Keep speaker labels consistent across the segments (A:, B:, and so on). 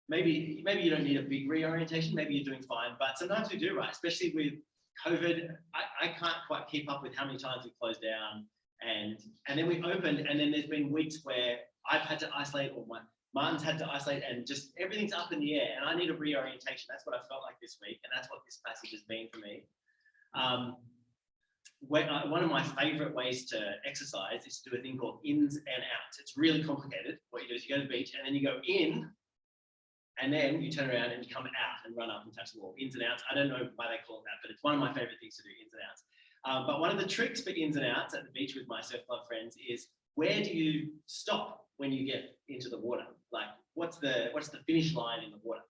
A: maybe you don't need a big reorientation. Maybe you're doing fine, but sometimes we do, right? Especially with COVID, I can't quite keep up with how many times we closed down, and then we opened, and then there's been weeks where I've had to isolate, or Martin's had to isolate, and just everything's up in the air, and I need a reorientation. That's what I felt like this week, and that's what this passage has been for me. One of my favorite ways to exercise is to do a thing called ins and outs. It's really complicated. What you do is you go to the beach, and then you go in, and then you turn around and you come out and run up and touch the wall. Ins and outs. I don't know why they call it that, but it's one of my favorite things to do, ins and outs. But one of the tricks for ins and outs at the beach with my surf club friends is, where do you stop when you get into the water? Like, what's the finish line in the water?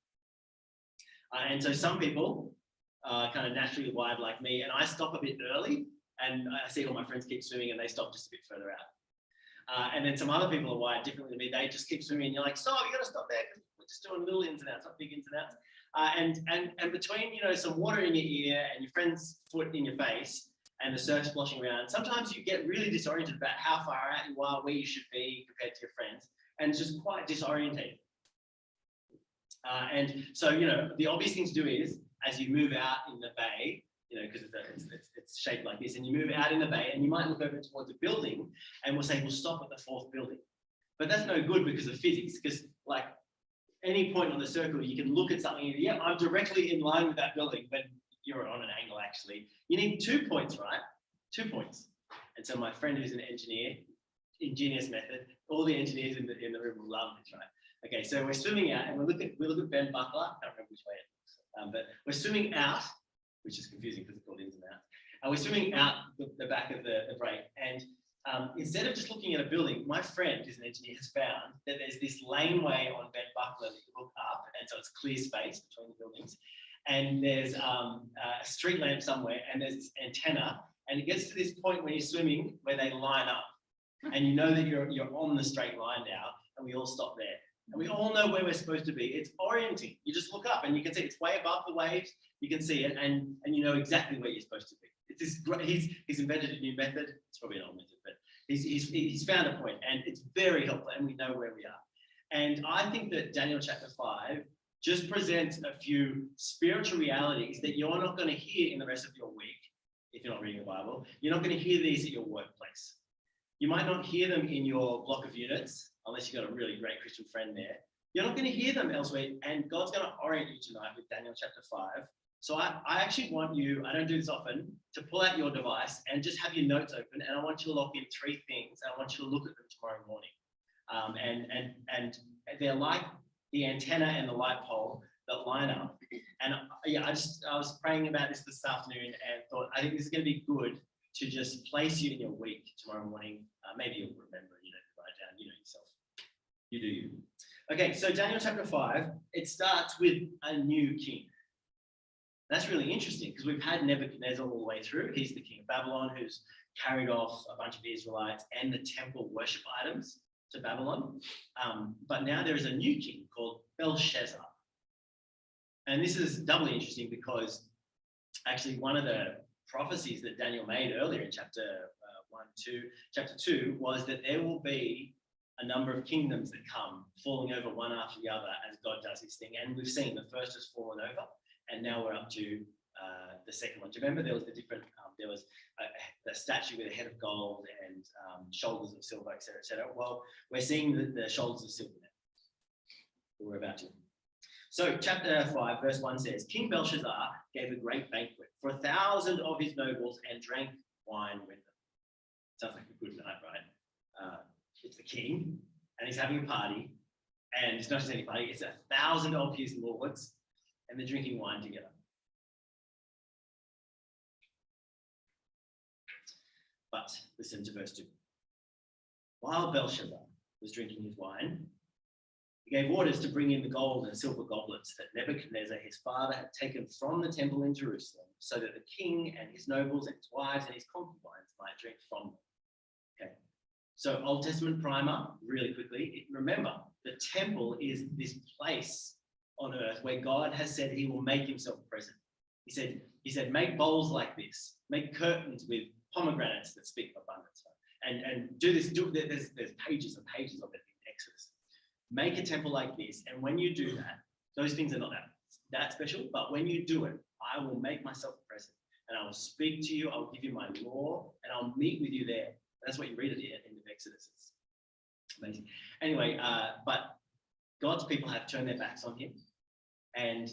A: And so some people are kind of naturally wired like me, and I stop a bit early, and I see all my friends keep swimming and they stop just a bit further out. And then some other people are wired differently to me. They just keep swimming, and you're like, stop, you got to stop there, because we're just doing little ins and outs, not big ins and outs. And between, you know, some water in your ear and your friend's foot in your face and the surf splashing around, sometimes you get really disoriented about how far out you are, where you should be compared to your friends, and it's just quite disorientated. And so, you know, the obvious thing to do is, as you move out in the bay, you know, because it's shaped like this, and you move out in the bay, and you might look over towards a building, and we'll say, we'll stop at the 4th building. But that's no good because of physics, because like any point on the circle, you can look at something and, yeah, I'm directly in line with that building, but you're on an angle actually. You need 2 points, right? 2 points. And so my friend who's an engineer, ingenious method, all the engineers in the room will love this, right? Okay, so we're swimming out, and we look at Ben Buckler. I can't remember which way it looks, but we're swimming out, which is confusing because it's called ins and outs. And we're swimming out the back of the break, and instead of just looking at a building, my friend who's an engineer has found that there's this laneway on Ben Buckler that you look up, and so it's clear space between the buildings, and there's a street lamp somewhere, and there's this antenna, and it gets to this point when you're swimming where they line up, and you know that you're on the straight line now, and we all stop there. And we all know where we're supposed to be. It's orienting. You just look up and you can see it's way above the waves. You can see it, and you know exactly where you're supposed to be. It's this great, he's invented a new method. It's probably an old method, but he's found a point, and it's very helpful, and we know where we are. And I think that Daniel chapter 5 just presents a few spiritual realities that you're not going to hear in the rest of your week if you're not reading the Bible. You're not going to hear these at your workplace. You might not hear them in your block of units, unless you've got a really great Christian friend there. You're not going to hear them elsewhere, and God's going to orient you tonight with Daniel chapter 5. So I actually want you, I don't do this often, to pull out your device and just have your notes open, and I want you to lock in 3 things, and I want you to look at them tomorrow morning. And they're like the antenna and the light pole that line up. And yeah, I was praying about this afternoon and thought, I think this is going to be good to just place you in your week tomorrow morning. Maybe you'll remember, you know, write it down, you know yourself. You do you. Okay, so Daniel chapter 5, it starts with a new king. That's really interesting because we've had Nebuchadnezzar all the way through. He's the king of Babylon who's carried off a bunch of Israelites and the temple worship items to Babylon. But now there is a new king called Belshazzar. And this is doubly interesting because actually one of the prophecies that Daniel made earlier in chapter 2 was that there will be a number of kingdoms that come falling over one after the other as God does his thing. And we've seen the first has fallen over, and now we're up to the second one. Do you remember there was there was the statue with a head of gold and shoulders of silver, etc., etc. Well, we're seeing the shoulders of silver now. We're about to. So chapter 5, verse 1 says, King Belshazzar gave a great banquet for 1,000 of his nobles and drank wine with them. Sounds like a good night, right? It's the king, and he's having a party, and it's not just any party, it's 1,000 of his lords, and they're drinking wine together. But listen to verse 2. While Belshazzar was drinking his wine, he gave orders to bring in the gold and silver goblets that Nebuchadnezzar, his father, had taken from the temple in Jerusalem, so that the king and his nobles and his wives and his concubines might drink from them. Okay. So Old Testament primer, really quickly. Remember, the temple is this place on earth where God has said he will make himself present. He said, make bowls like this, make curtains with pomegranates that speak of abundance, and do this. There's pages and pages of it in Exodus. Make a temple like this, and when you do that, Those things are not that special, but when you do it, I will make myself present and I will speak to you. I will give you my law and I'll meet with you there. That's what you read at the end of Exodus. It's amazing. Anyway, but God's people have turned their backs on him. And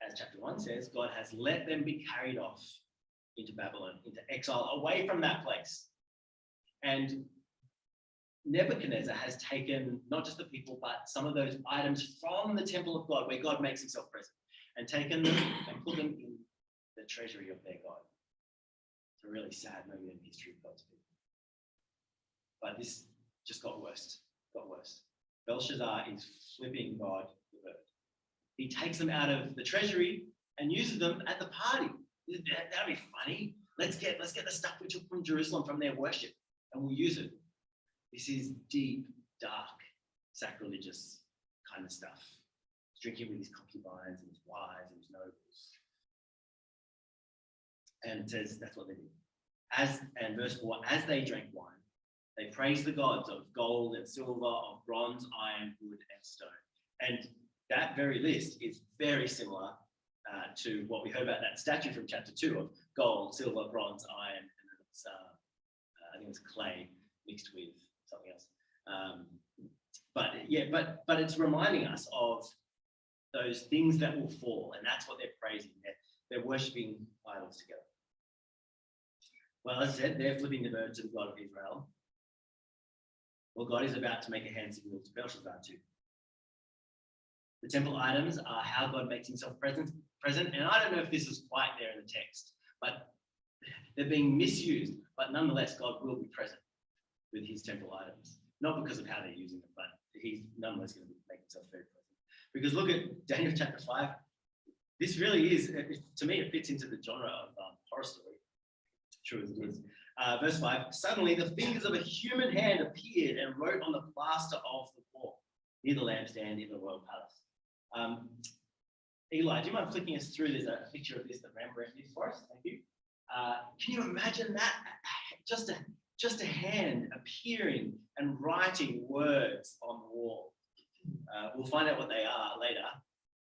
A: as chapter 1 says, God has let them be carried off into Babylon, into exile, away from that place. And Nebuchadnezzar has taken not just the people, but some of those items from the temple of God, where God makes himself present, and taken them and put them in the treasury of their God. It's a really sad moment in the history of God's people. But this just got worse. Belshazzar is flipping God the bird. He takes them out of the treasury and uses them at the party. That'd be funny. Let's get the stuff we took from Jerusalem from their worship, and we'll use it. This is deep, dark, sacrilegious kind of stuff. He's drinking with his concubines and his wives and his nobles. And it says that's what they did. And verse 4, as they drank wine, they praised the gods of gold and silver, of bronze, iron, wood, and stone. And that very list is very similar to what we heard about that statue from chapter 2 of gold, silver, bronze, iron, and then it's, I think it's clay mixed with something else. But it's reminding us of those things that will fall, and that's what they're praising. They're worshipping idols together. Well, as I said, they're flipping the bird to the God of Israel. Well, God is about to make a hand signal to Belshazzar too. The temple items are how God makes himself present. And I don't know if this is quite there in the text, but they're being misused. But nonetheless, God will be present with his temple items. Not because of how they're using them, but he's nonetheless going to make himself very present. Because look at Daniel chapter 5. This really is, to me, it fits into the genre of horror story. True as it is. Verse 5, suddenly the fingers of a human hand appeared and wrote on the plaster of the wall near the lampstand in the royal palace. Eli, do you mind flicking us through? There's a picture of this that Rembrandt did for us. Thank you. Can you imagine that? Just a hand appearing and writing words on the wall. We'll find out what they are later.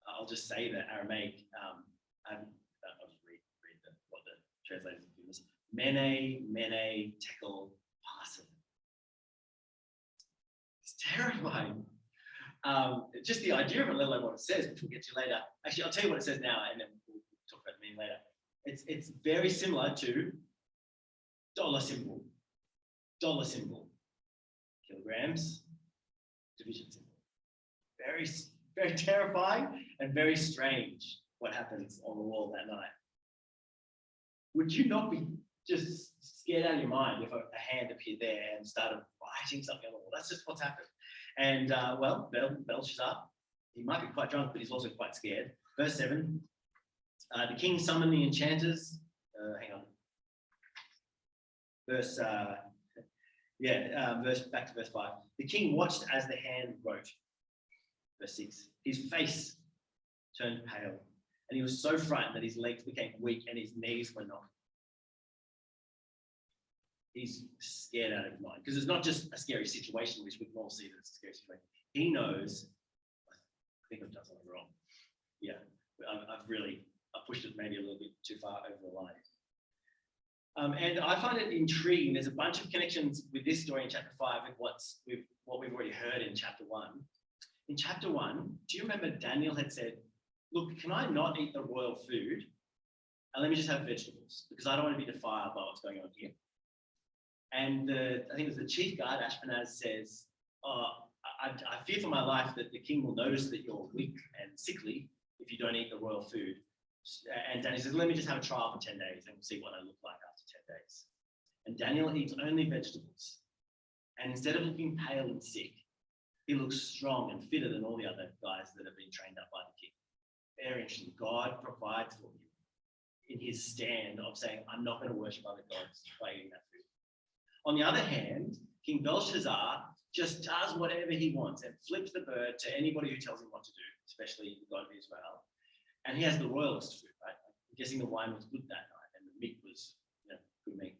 A: I'll just say the Aramaic. I'll just read what the translators have given us. Mene, tekel, parson. It's terrifying. Just the idea of it, let alone what it says, which we'll get to later. Actually, I'll tell you what it says now, and then we'll talk about the meaning later. It's very similar to dollar symbol, kilograms, division symbol. Very, very terrifying and very strange what happens on the wall that night. Would you not be just scared out of your mind if a hand appeared there and started writing something on the wall? That's just what's happened. And Belshazzar, he might be quite drunk, but he's also quite scared. Verse 7, the king summoned the enchanters. Back to verse 5. The king watched as the hand wrote. Verse 6, his face turned pale, and he was so frightened that his legs became weak and his knees were knocking. He's scared out of his mind, because it's not just a scary situation, which we can all see that it's a scary situation. He knows, I think I've done something wrong. Yeah, I've pushed it maybe a little bit too far over the line. And I find it intriguing. There's a bunch of connections with this story in chapter 5 with what we've already heard in chapter 1. In chapter 1, do you remember Daniel had said, look, can I not eat the royal food? And let me just have vegetables, because I don't want to be defiled by what's going on here. And I think it was the chief guard, Ashpenaz, says, I fear for my life that the king will notice that you're weak and sickly if you don't eat the royal food. And Daniel says, let me just have a trial for 10 days and we'll see what I look like after 10 days. And Daniel eats only vegetables. And instead of looking pale and sick, he looks strong and fitter than all the other guys that have been trained up by the king. Very interesting. God provides for him in his stand of saying, I'm not going to worship other gods by eating that food. On the other hand, King Belshazzar just does whatever he wants and flips the bird to anybody who tells him what to do, especially the God of Israel. And he has the royalist food, right? I'm guessing the wine was good that night and the meat was, good meat.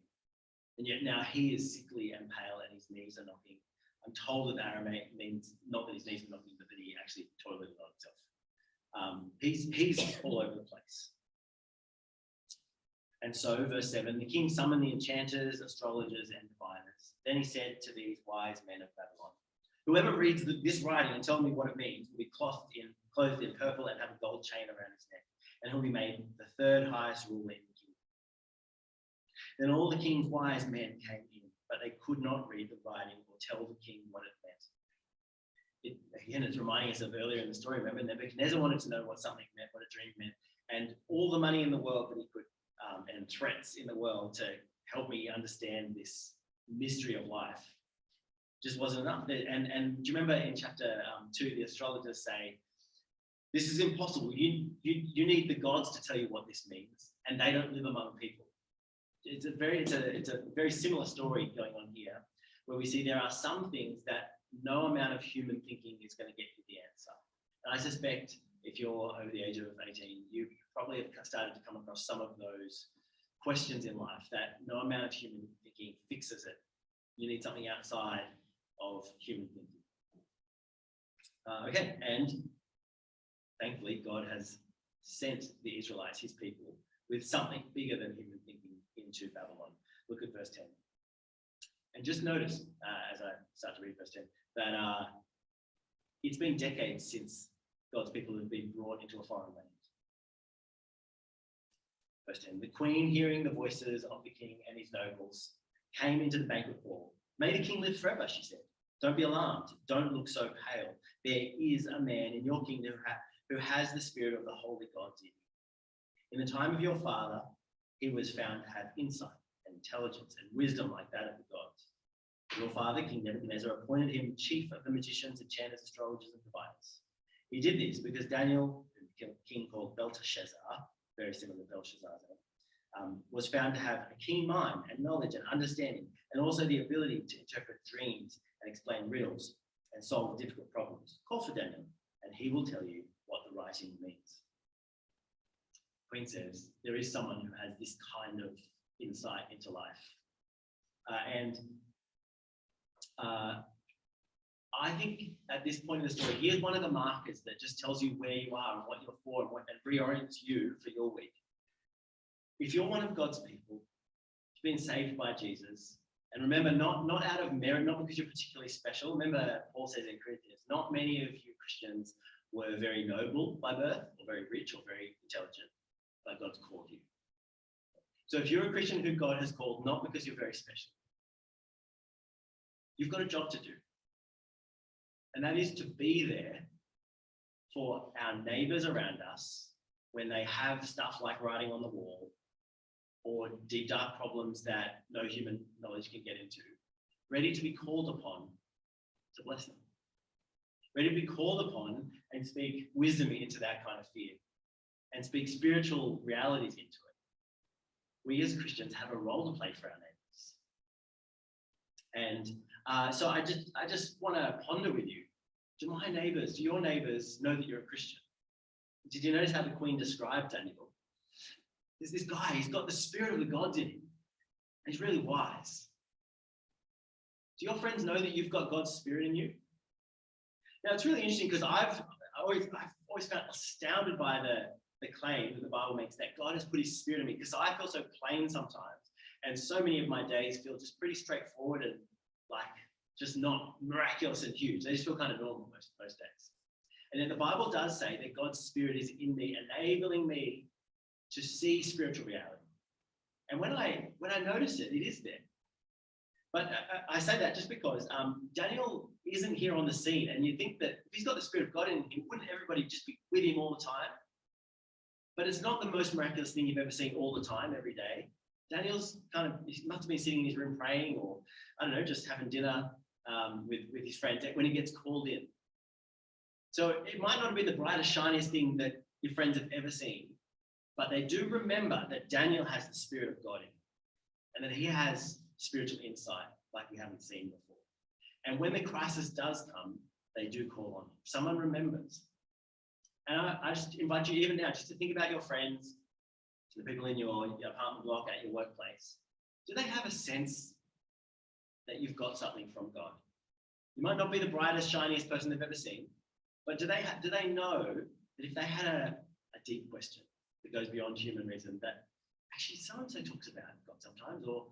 A: And yet now he is sickly and pale and his knees are knocking. I'm told that Aramaic means not that his knees are knocking, but that he actually toileted on himself. He's all over the place. And so, verse 7, the king summoned the enchanters, astrologers, and diviners. Then he said to these wise men of Babylon, whoever reads this writing and tells me what it means will be clothed in purple and have a gold chain around his neck, and he'll be made the third highest ruler in the kingdom. Then all the king's wise men came in, but they could not read the writing or tell the king what it meant. Again, it's reminding us of earlier in the story. Remember, Nebuchadnezzar wanted to know what something meant, what a dream meant, and all the money in the world that he could, and threats in the world to help me understand this mystery of life just wasn't enough. And do you remember in chapter 2, the astrologers say, this is impossible. You need the gods to tell you what this means, and they don't live among people. It's a very similar story going on here, where we see there are some things that no amount of human thinking is going to get you the answer. And I suspect if you're over the age of 18, you probably have started to come across some of those questions in life that no amount of human thinking fixes it. You need something outside of human thinking. Okay, and thankfully God has sent the Israelites, his people, with something bigger than human thinking into Babylon. Look at verse 10. And just notice, as I start to read verse 10, that it's been decades since God's people have been brought into a foreign land. Verse 10, the queen, hearing the voices of the king and his nobles, came into the banquet hall. May the king live forever, she said. Don't be alarmed. Don't look so pale. There is a man in your kingdom who has the spirit of the holy gods in him. In the time of your father, he was found to have insight and intelligence and wisdom like that of the gods. Your father, King Nebuchadnezzar, appointed him chief of the magicians, enchanters, astrologers, and diviners. He did this because Daniel, a king called Belteshazzar, very similar to Belshazzar, was found to have a keen mind and knowledge and understanding, and also the ability to interpret dreams and explain riddles and solve difficult problems. Call for Daniel, and he will tell you what the writing means. Queen says there is someone who has this kind of insight into life. I think at this point in the story, here's one of the markers that just tells you where you are and what you're for and reorients you for your week. If you're one of God's people, you've been saved by Jesus, and remember, not out of merit, not because you're particularly special. Remember, Paul says in Corinthians, not many of you Christians were very noble by birth, or very rich, or very intelligent, but God's called you. So if you're a Christian who God has called, not because you're very special, you've got a job to do. And that is to be there for our neighbors around us when they have stuff like writing on the wall or deep, dark problems that no human knowledge can get into, ready to be called upon to bless them, ready to be called upon and speak wisdom into that kind of fear and speak spiritual realities into it. We as Christians have a role to play for our neighbors. And so I just want to ponder with you, do your neighbors know that you're a Christian? Did you notice how the queen described Daniel? There's this guy, he's got the spirit of the gods in him, and he's really wise. Do your friends know that you've got God's spirit in you? Now, it's really interesting because I've always found astounded by the claim that the Bible makes that God has put his spirit in me, because I feel so plain sometimes, and so many of my days feel just pretty straightforward and like just not miraculous and huge. They just feel kind of normal most days. And then the Bible does say that God's spirit is in me, enabling me to see spiritual reality. And when I notice it, it is there. But I say that just because Daniel isn't here on the scene, and you think that if he's got the spirit of God in him, wouldn't everybody just be with him all the time? But it's not the most miraculous thing you've ever seen all the time, every day. Daniel's he must have been sitting in his room praying, or I don't know, just having dinner with his friends when he gets called in. So it might not be the brightest, shiniest thing that your friends have ever seen, but they do remember that Daniel has the spirit of God in him, and that he has spiritual insight like we haven't seen before. And when the crisis does come, they do call on him. Someone remembers. And I just invite you even now just to think about your friends, the people in your apartment block, at your workplace. Do they have a sense that you've got something from God? You might not be the brightest, shiniest person they've ever seen, but do they know that if they had a deep question that goes beyond human reason, that actually so-and-so talks about God sometimes, or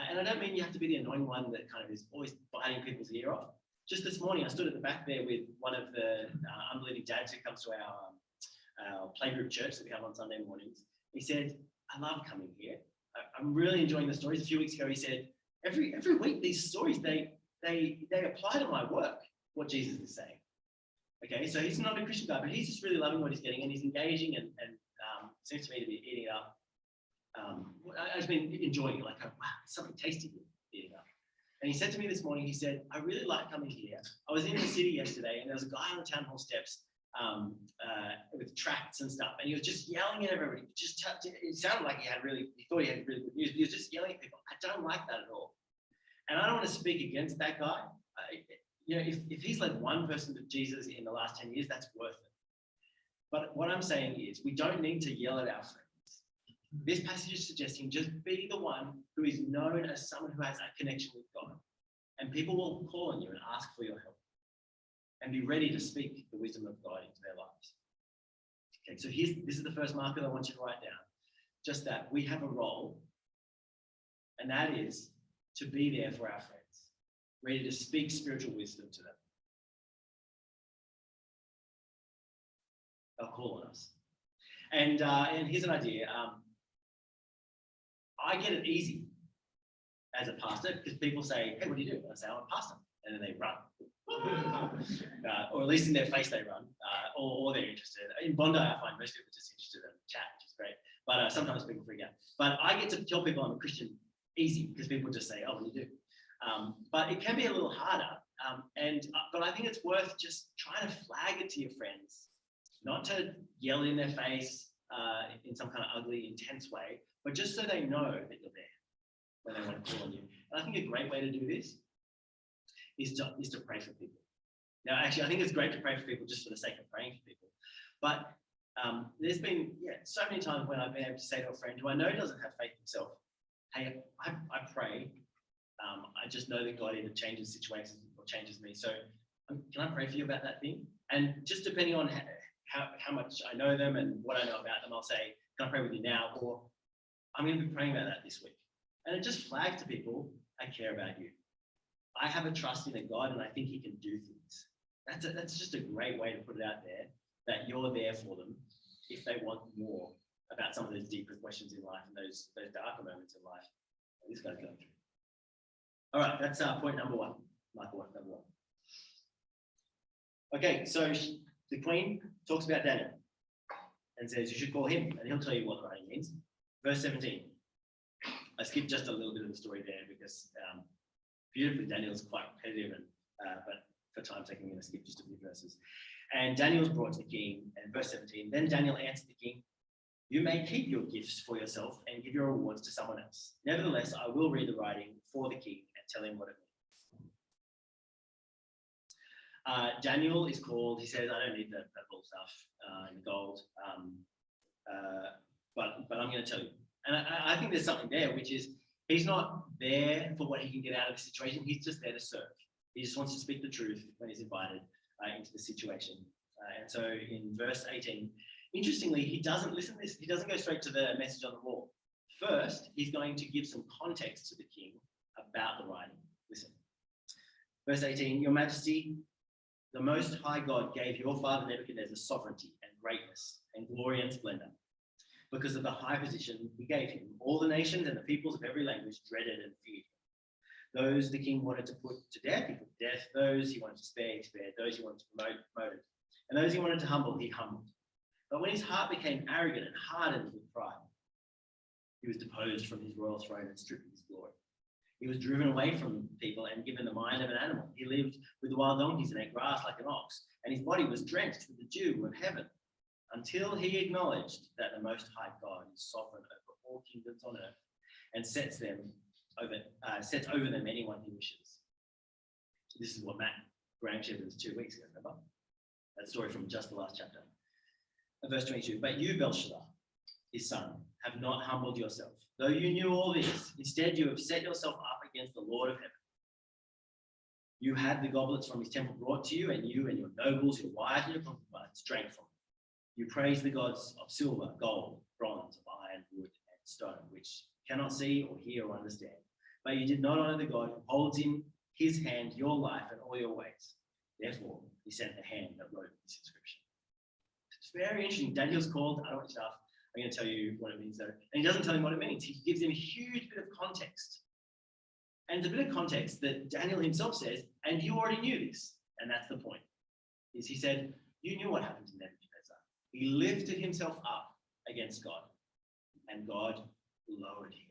A: and I don't mean you have to be the annoying one that kind of is always biting people's ear off. Just this morning, I stood at the back there with one of the unbelieving dads who comes to our playgroup church that we have on Sunday mornings. He said, I love coming here. I'm really enjoying the stories. A few weeks ago, he said, every week, these stories, they apply to my work, what Jesus is saying. Okay, so he's not a Christian guy, but he's just really loving what he's getting, and he's engaging and seems to me to be eating it up. I've just been enjoying it, like, wow, something tasty eating up. And he said to me this morning, he said, I really like coming here. I was in the city yesterday, and there was a guy on the town hall steps with tracts and stuff, and he was just yelling at everybody. It sounded like he thought he had really good news, but he was just yelling at people. I don't like that at all. And I don't want to speak against that guy. If he's led one person to Jesus in the last 10 years, that's worth it. But what I'm saying is, we don't need to yell at our friends. This passage is suggesting just be the one who is known as someone who has a connection with God. And people will call on you and ask for your help. And be ready to speak the wisdom of God into their lives. Okay, so this is the first marker that I want you to write down. Just that we have a role, and that is to be there for our friends, ready to speak spiritual wisdom to them. They'll call on us. And here's an idea. I get it easy as a pastor because people say, hey, what do you do? And I say, I'm a pastor. And then they run. Or at least in their face they run, or they're interested. In Bondi, I find most people are just interested in chat, which is great. But sometimes people freak out. But I get to tell people I'm a Christian easy because people just say, oh, what do you do? But it can be a little harder. But I think it's worth just trying to flag it to your friends, not to yell in their face in some kind of ugly, intense way, but just so they know that you're there when they want to call on you. And I think a great way to do this is to pray for people. Now, actually, I think it's great to pray for people just for the sake of praying for people. But there's been so many times when I've been able to say to a friend who I know doesn't have faith himself, hey, I pray. I just know that God either changes situations or changes me. So can I pray for you about that thing? And just depending on how much I know them and what I know about them, I'll say, can I pray with you now? Or I'm going to be praying about that this week. And it just flags to people, I care about you. I have a trust in a God and I think he can do things. That's just a great way to put it out there, that you're there for them if they want more about some of those deeper questions in life and those darker moments in life that this guy's going through. All right, that's point number one. Mark one, number one. Okay, so the Queen talks about Daniel and says you should call him and he'll tell you what the writing means. Verse 17. I skipped just a little bit of the story there because beautifully Daniel's quite repetitive, but for time's sake I'm going to skip just a few verses. And Daniel's brought to the king, and verse 17, then Daniel answered the king, you may keep your gifts for yourself and give your rewards to someone else. Nevertheless, I will read the writing for the king and tell him what it means. Daniel is called, he says, I don't need the purple stuff and the gold, but I'm going to tell you. And I think there's something there, which is he's not there for what he can get out of the situation. He's just there to serve. He just wants to speak the truth when he's invited into the situation. And so in verse 18, interestingly, he doesn't listen to this. He doesn't go straight to the message on the wall. First, he's going to give some context to the king about the writing. Listen. Verse 18, Your Majesty, the Most High God gave your father Nebuchadnezzar sovereignty and greatness and glory and splendor. Because of the high position he gave him, all the nations and the peoples of every language dreaded and feared him. Those the king wanted to put to death, he put to death. Those he wanted to spare, he spared. Those he wanted to promote, promoted. And those he wanted to humble, he humbled. But when his heart became arrogant and hardened with pride, he was deposed from his royal throne and stripped of his glory. He was driven away from people and given the mind of an animal. He lived with the wild donkeys and ate grass like an ox, and his body was drenched with the dew of heaven, until he acknowledged that the Most High God is sovereign over all kingdoms on earth and sets over them anyone he wishes. This is what Matt Graham shared with us 2 weeks ago, remember? That story from just the last chapter. Verse 22, but you, Belshazzar, his son, have not humbled yourself, though you knew all this. Instead, you have set yourself up against the Lord of heaven. You had the goblets from his temple brought to you, and you and your nobles, your wives, and your concubines drank from them. You praise the gods of silver, gold, bronze, of iron, wood, and stone, which cannot see or hear or understand. But you did not honor the God who holds in his hand your life and all your ways. Therefore, he sent the hand that wrote this inscription. It's very interesting. Daniel's called, I don't want stuff. I'm going to tell you what it means though. And he doesn't tell him what it means. He gives him a huge bit of context. And it's a bit of context that Daniel himself says, and you already knew this. And that's the point. Is he said, you knew what happened to Nebuchadnezzar. He lifted himself up against God, and God lowered him.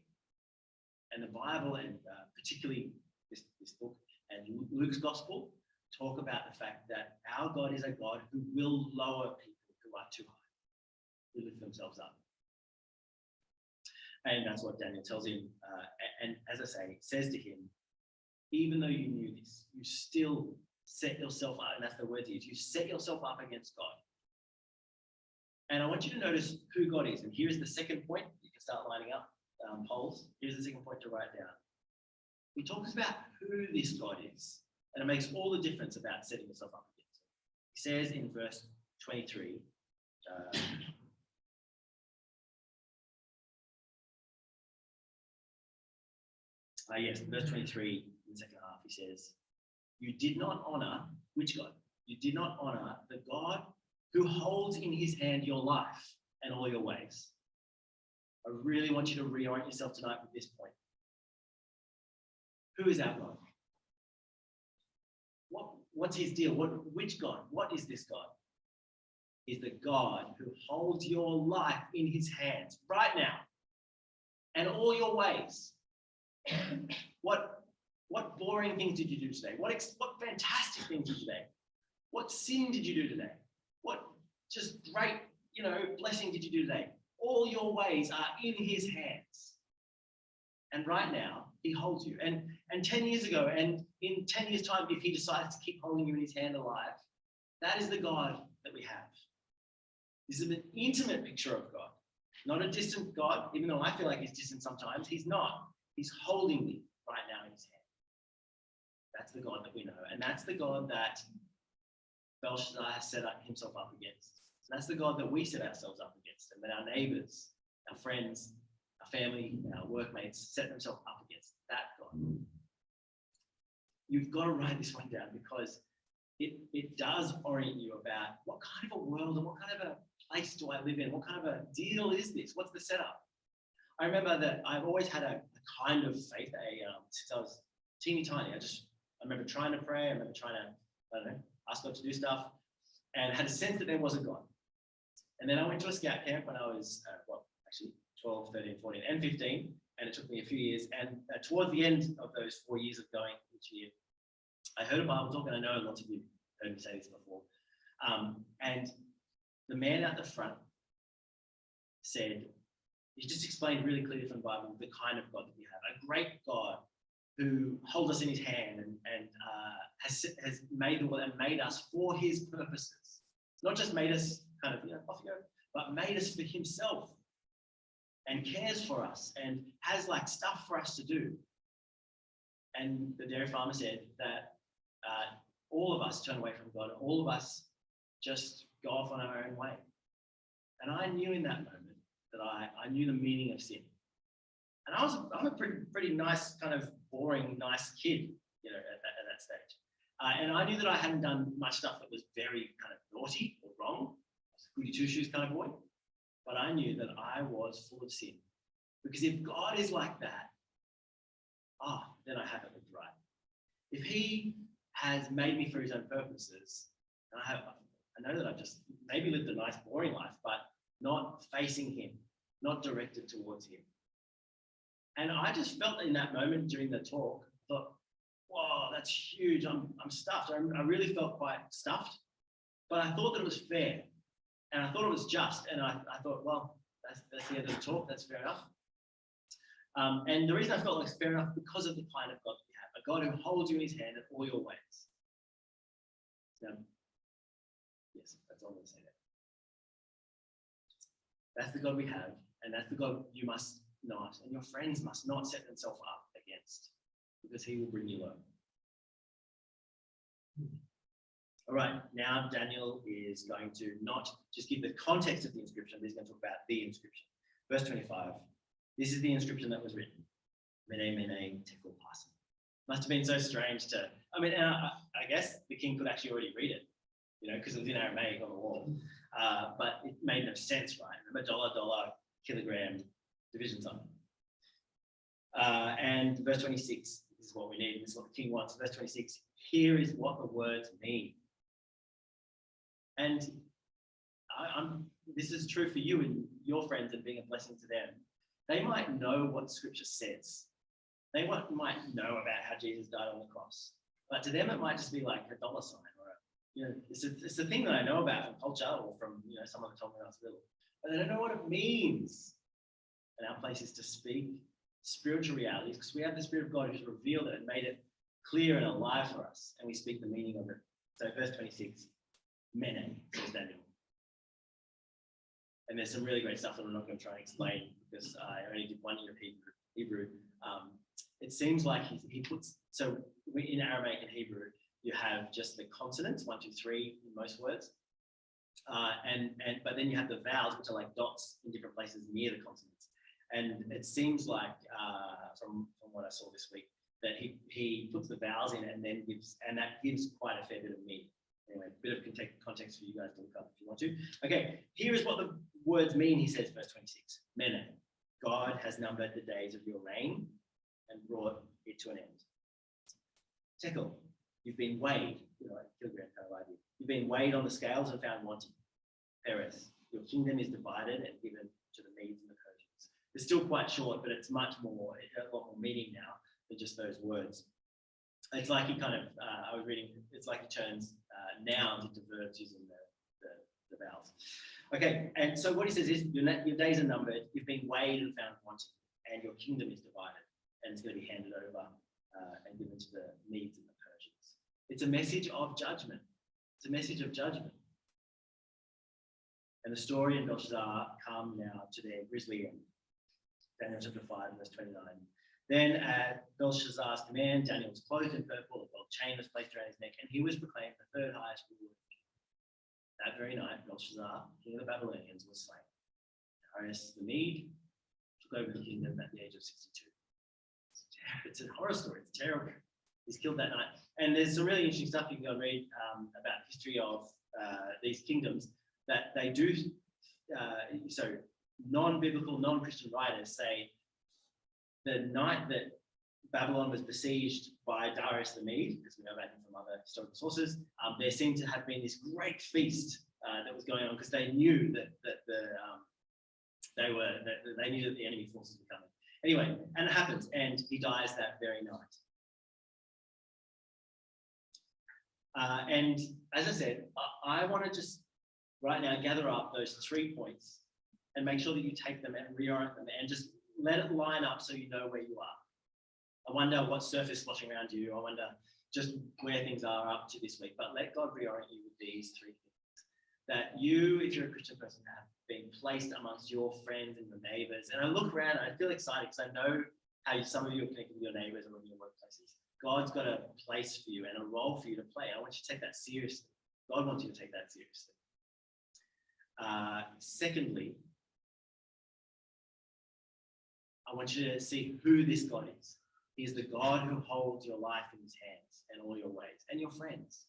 A: And the Bible, and particularly this book and Luke's gospel, talk about the fact that our God is a God who will lower people who are too high, who lift themselves up. And that's what Daniel tells him. And as I say, says to him, even though you knew this, you still set yourself up, and that's the word he used, you set yourself up against God. And I want you to notice who God is. And here's the second point. You can start lining up polls. Here's the second point to write down. He talks about who this God is. And it makes all the difference about setting yourself up against him. He says in verse 23, yes, verse 23, in the second half, he says, you did not honor, which God? You did not honor the God who holds in his hand your life and all your ways. I really want you to reorient yourself tonight with this point. Who is our God? What's his deal? Which God? What is this God? He's the God who holds your life in his hands right now and all your ways. What boring things did you do today? What fantastic things did you do today? What sin did you do today? What just great, blessing did you do today? All your ways are in his hands. And right now, he holds you. And 10 years ago, and in 10 years' time, if he decides to keep holding you in his hand alive, that is the God that we have. This is an intimate picture of God, not a distant God, even though I feel like he's distant sometimes. He's not. He's holding me right now in his hand. That's the God that we know. And that's the God that Belshazzar has set himself up against. And that's the God that we set ourselves up against, and that our neighbors, our friends, our family, our workmates set themselves up against that God. You've got to write this one down because it does orient you about what kind of a world and what kind of a place do I live in? What kind of a deal is this? What's the setup? I remember that I've always had a kind of faith since I was teeny tiny. I remember trying to pray. I remember trying to, ask God to do stuff, and had a sense that there was a God. And then I went to a scout camp when I was, 12, 13, 14, and 15, and it took me a few years. And towards the end of those 4 years of going each year, I heard a Bible talk, and I know lots of you heard me say this before. And the man at the front said, he just explained really clearly from the Bible the kind of God that we have, a great God who holds us in his hand and has made the world and made us for his purposes. Not just made us kind of, off you go, but made us for himself and cares for us and has like stuff for us to do. And the dairy farmer said that all of us turn away from God. All of us just go off on our own way. And I knew in that moment that I knew the meaning of sin. And I'm a pretty nice, kind of boring, nice kid, at that stage. And I knew that I hadn't done much stuff that was very kind of naughty or wrong. I was a goody two-shoes kind of boy. But I knew that I was full of sin. Because if God is like that, then I haven't lived right. If he has made me for his own purposes, and I know that I've just maybe lived a nice, boring life, but not facing him, not directed towards him. And I just felt in that moment during the talk, I thought, whoa, that's huge. I'm stuffed. I really felt quite stuffed, but I thought that it was fair, and I thought it was just. And I thought, well, that's the end of the talk. That's fair enough. And the reason I felt like it's fair enough because of the kind of God that we have, a God who holds you in his hand in all your ways. Now, yes, that's all I'm going to say there. That's the God we have, and that's the God you must not, and your friends must not set themselves up against, because he will bring you low. All right, now Daniel is going to not just give the context of the inscription, but he's going to talk about the inscription. Verse 25, this is the inscription that was written. Mene, mene, tekel, parsin. Must have been so strange to, I guess the king could actually already read it, because it was in Aramaic on the wall. But it made no sense, right? Remember dollar, kilogram, division sign. And verse 26, this is what we need. This is what the king wants. Verse 26, here is what the words mean. And this is true for you and your friends and being a blessing to them. They might know what scripture says. They might know about how Jesus died on the cross. But to them, it might just be like a dollar sign or it's a thing that I know about from culture or from someone that told me when I was little. But they don't know what it means. And our place is to speak spiritual realities because we have the Spirit of God who's revealed it and made it clear and alive for us. And we speak the meaning of it. So verse 26, Mene, says Daniel. And there's some really great stuff that I'm not going to try and explain because I only did 1 year of Hebrew. It seems like he puts, so in Aramaic and Hebrew, you have just the consonants, 1, 2, 3 in most words. But then you have the vowels, which are like dots in different places near the consonants. And it seems like, from what I saw this week, that he puts the vowels in and then that gives quite a fair bit of meaning. Anyway, a bit of context for you guys to look up if you want to. Okay, here is what the words mean, he says, verse 26. Mene, God has numbered the days of your reign and brought it to an end. Tekel, you've been weighed, kilogram kind of idea. You've been weighed on the scales and found wanting. Peres, your kingdom is divided and given to the Medes and the Persians. It's still quite short, but it's a lot more meaning now than just those words. It's like he kind of, I was reading, it's like he turns nouns into verbs using the vowels. Okay, and so what he says is, your days are numbered, you've been weighed and found wanting, and your kingdom is divided, and it's going to be handed over and given to the Medes and the Persians. It's a message of judgment. It's a message of judgment. And the story and Belshazzar come now to their grisly end. Daniel chapter 5, verse 29. Then at Belshazzar's command, Daniel was clothed in purple, a gold chain was placed around his neck, and he was proclaimed the third highest ruler. That very night, Belshazzar, king of the Babylonians, was slain. Darius the Mede took over the kingdom at the age of 62. It's a horror story. It's terrible. He's killed that night. And there's some really interesting stuff you can go and read about the history of these kingdoms that they do. So non-biblical, non-Christian writers say the night that Babylon was besieged by Darius the Mede, because we know about him from other historical sources, there seemed to have been this great feast that was going on because they knew that they knew that the enemy forces were coming. Anyway, and it happens, and he dies that very night. And as I said, I want to just right now gather up those 3 points and make sure that you take them and reorient them and just let it line up so you know where you are. I wonder what surface is sloshing around you. I wonder just where things are up to this week. But let God reorient you with these 3 things. That you, if you're a Christian person, have been placed amongst your friends and your neighbors. And I look around and I feel excited because I know how some of you are connected with your neighbors and with your workplaces. God's got a place for you and a role for you to play. I want you to take that seriously. God wants you to take that seriously. Secondly, I want you to see who this God is. He is the God who holds your life in his hands and all your ways and your friends.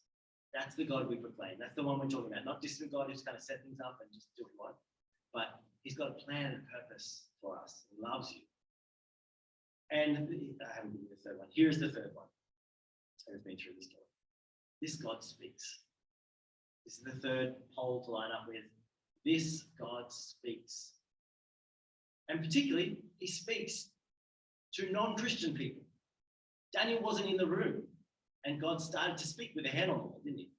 A: That's the God we proclaim. That's the one we're talking about. Not just the God who's going to set things up and just do what he wants, but he's got a plan and a purpose for us. He loves you. And I haven't given you the third one. Here's the third one. I've been through this story. This God speaks. This is the third poll to line up with. This God speaks. And particularly, he speaks to non-Christian people. Daniel wasn't in the room, and God started to speak with a hand on the wall, didn't he?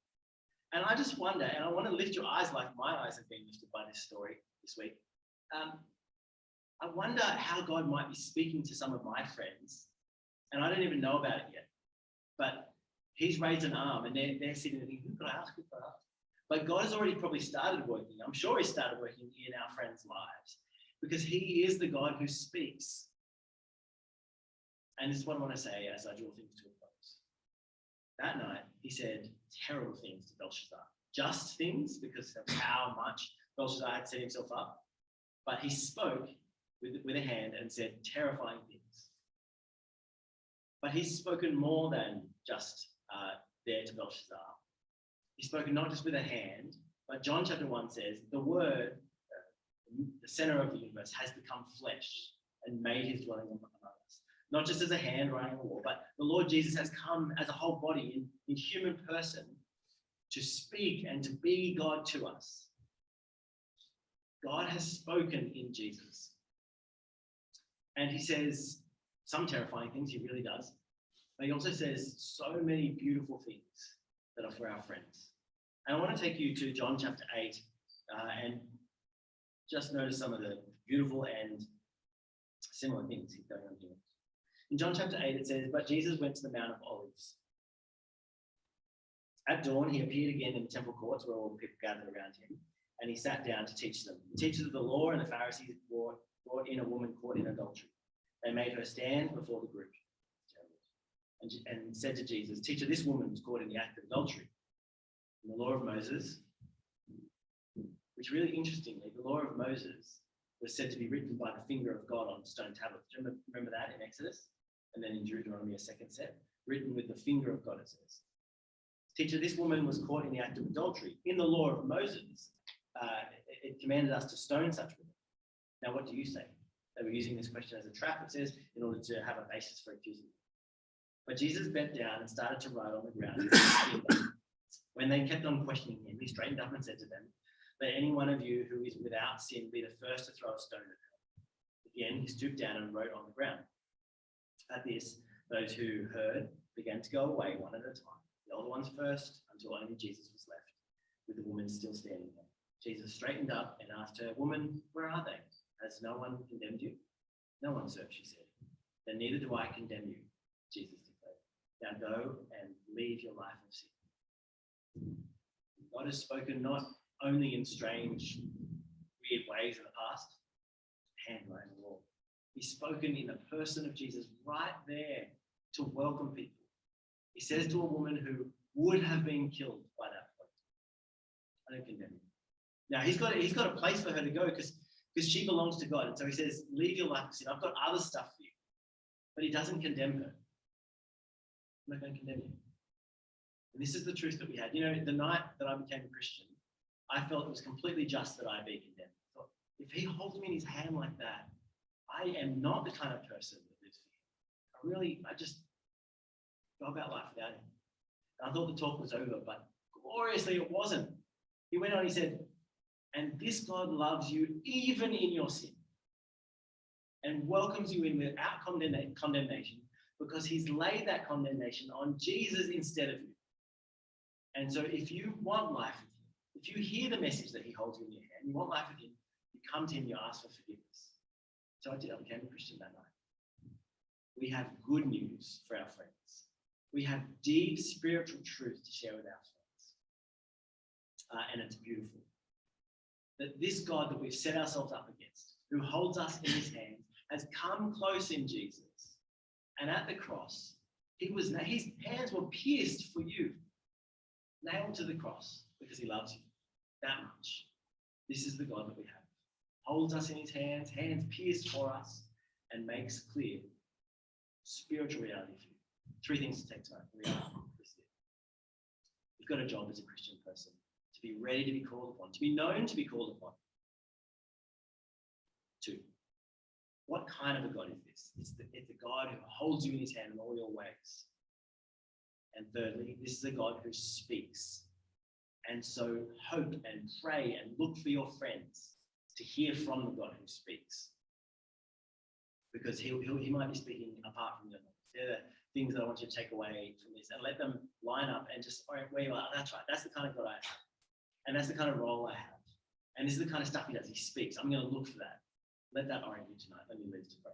A: And I just wonder, and I want to lift your eyes like my eyes have been lifted by this story this week. I wonder how God might be speaking to some of my friends, and I don't even know about it yet. But he's raised an arm, and they're sitting there thinking, who could I ask? Who could I ask? But God has already probably started working. I'm sure he started working in our friends' lives because he is the God who speaks. And this is what I want to say as I draw things to a close. That night, he said terrible things to Belshazzar. Just things because of how much Belshazzar had set himself up. But he spoke with a hand and said terrifying things. But he's spoken more than just there to Belshazzar. He's spoken not just with a hand, but John chapter 1 says, the word, the center of the universe, has become flesh and made his dwelling among us. Not just as a hand writing a wall, but the Lord Jesus has come as a whole body in human person to speak and to be God to us. God has spoken in Jesus. And he says some terrifying things, he really does. But he also says so many beautiful things that are for our friends. And I want to take you to John chapter 8 and just notice some of the beautiful and similar things he's going on here. In John chapter 8, it says, but Jesus went to the Mount of Olives. At dawn, he appeared again in the temple courts where all the people gathered around him, and he sat down to teach them. The teachers of the law and the Pharisees brought in a woman caught in adultery. They made her stand before the group and said to Jesus, Teacher, this woman was caught in the act of adultery. In the law of Moses, which really interestingly, the law of Moses was said to be written by the finger of God on stone tablets. Do you remember that in Exodus? And then in Deuteronomy, a second set, written with the finger of God, it says. Teacher, this woman was caught in the act of adultery. In the law of Moses, it commanded us to stone such women. Now, what do you say? They were using this question as a trap, it says, in order to have a basis for accusing them. But Jesus bent down and started to write on the ground. When they kept on questioning him, he straightened up and said to them, let any one of you who is without sin be the first to throw a stone at her. Again, he stooped down and wrote on the ground. At this, those who heard began to go away one at a time. The older ones first, until only Jesus was left, with the woman still standing there. Jesus straightened up and asked her, Woman, where are they? Has no one condemned you? No one, sir, she said. Then neither do I condemn you, Jesus declared. Now go and leave your life of sin. God has spoken not only in strange, weird ways in the past, handwriting the law. He's spoken in the person of Jesus right there to welcome people. He says to a woman who would have been killed by that point, I don't condemn you. Now, he's got a place for her to go because she belongs to God. And so he says, leave your life of sin. I've got other stuff for you. But he doesn't condemn her. I'm not going to condemn you. And this is the truth that we had. You know, the night that I became a Christian, I felt it was completely just that I be condemned. I thought, if he holds me in his hand like that, I am not the kind of person that lives for him. I just go about life without him. And I thought the talk was over, but gloriously it wasn't. He went on, he said, and this God loves you even in your sin and welcomes you in without condemnation because he's laid that condemnation on Jesus instead of you. And so if you want life with him, if you hear the message that he holds in your hand, you want life with him, you come to him, you ask for forgiveness. So I did. I became a Christian that night. We have good news for our friends. We have deep spiritual truth to share with our friends. And it's beautiful. That this God that we've set ourselves up against, who holds us in his hand, has come close in Jesus. And at the cross, his hands were pierced for you, nailed to the cross because he loves you that much. This is the God that we have. Holds us in his hands pierced for us, and makes clear spiritual reality for you. Three things to take tonight. You've got a job as a Christian person. To be ready to be called upon, to be known to be called upon. 2, what kind of a God is this? It's a God who holds you in his hand in all your ways. And thirdly, this is a God who speaks. And so hope and pray and look for your friends to hear from the God who speaks. Because he might be speaking apart from your knowledge. They're the things that I want you to take away from this and let them line up and just, all right, where you are, that's right. That's the kind of God I have. And that's the kind of role I have. And this is the kind of stuff he does. He speaks. I'm going to look for that. Let that orient you tonight. Let me lead us to pray.